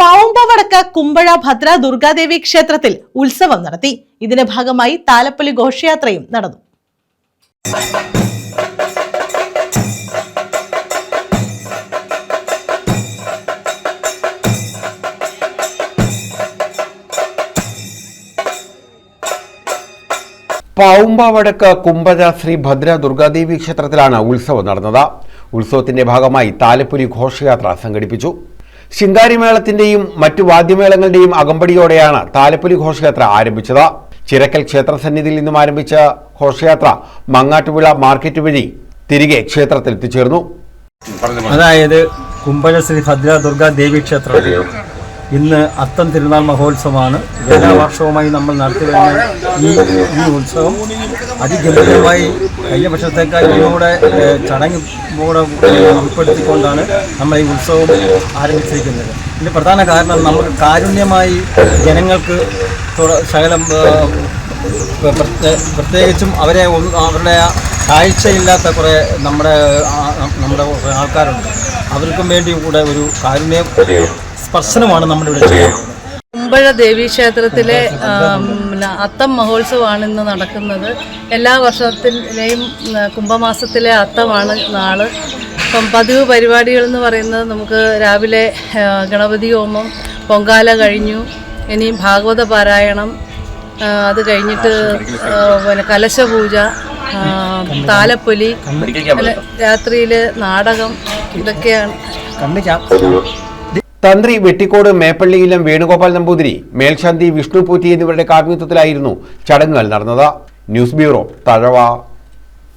പാവുമ്പവടക്ക കുമ്പഴ ഭദ്ര ദുർഗാദേവി ക്ഷേത്രത്തിൽ ഉത്സവം നടത്തി. ഇതിന്റെ ഭാഗമായി താലപ്പൊലി ഘോഷയാത്രയും നടന്നു. പാവുമ്പവടക്ക് കുമ്പഴ ശ്രീ ഭദ്ര ദുർഗാദേവി ക്ഷേത്രത്തിലാണ് ഉത്സവം നടന്നത്. ഉത്സവത്തിന്റെ ഭാഗമായി താലപ്പൊലി ഘോഷയാത്ര സംഘടിപ്പിച്ചു. ശിങ്കാരിമേളത്തിന്റെയും മറ്റു വാദ്യമേളങ്ങളുടെയും അകമ്പടിയോടെയാണ് താലപ്പൊലി ഘോഷയാത്ര ആരംഭിച്ചത്. ചിറക്കൽ ക്ഷേത്ര സന്നിധിയിൽ നിന്നും ആരംഭിച്ച ഘോഷയാത്ര മങ്ങാട്ടുവിള മാർക്കറ്റ് വഴി തിരികെ ക്ഷേത്രത്തിൽ എത്തിച്ചേർന്നു. അതായത് കുമ്പഴ ശ്രീ ഭദ്ര ദുർഗാ ദേവി ക്ഷേത്രത്തിൽ ഇന്ന് അത്തം തിരുനാൾ മഹോത്സവമാണ്. എല്ലാ വർഷവുമായി നമ്മൾ നടത്തി വരുന്ന ഈ ഉത്സവം അതിഗംഭീരമായി കഴിഞ്ഞ വർഷത്തേക്കാൾ ഇതിലൂടെ ചടങ്ങ് കൂടെ ഉൾപ്പെടുത്തിക്കൊണ്ടാണ് നമ്മൾ ഈ ഉത്സവം ആരംഭിച്ചിരിക്കുന്നത്. ഇതിൻ്റെ പ്രധാന കാരണം നമുക്ക് കാരുണ്യമായി ജനങ്ങൾക്ക് ശകലം പ്രത്യേകിച്ചും അവരുടെ കാഴ്ചയില്ലാത്ത കുറേ നമ്മുടെ ആൾക്കാരുണ്ട്. അവർക്കും വേണ്ടി കൂടെ ഒരു കാരുണ്യ സ്പർശനമാണ് നമ്മുടെ ഇവിടെ ചെയ്യുന്നത്. കുമ്പഴ ദേവീക്ഷേത്രത്തിലെ അത്തം മഹോത്സവമാണ് ഇന്ന് നടക്കുന്നത്. എല്ലാ വർഷത്തിലെയും കുംഭമാസത്തിലെ അത്തമാണ് നാള്. അപ്പം പതിവ് പരിപാടികൾ എന്ന് പറയുന്നത് നമുക്ക് രാവിലെ ഗണപതി ഹോമം, പൊങ്കാല കഴിഞ്ഞു, ഇനിയും ഭാഗവത പാരായണം, അത് കഴിഞ്ഞിട്ട് കലശപൂജ, താലപ്പൊലി, രാത്രിയിൽ നാടകം, ഇതൊക്കെയാണ്. തന്ത്രി വെട്ടിക്കോട് മേപ്പള്ളിയിലം വേണുഗോപാൽ നമ്പൂതിരി, മേൽശാന്തി വിഷ്ണു പൂറ്റി എന്നിവരുടെ കാർമ്മികത്വത്തിലായിരുന്നു ചടങ്ങുകൾ നടന്നത്. News bureau, Thazhava.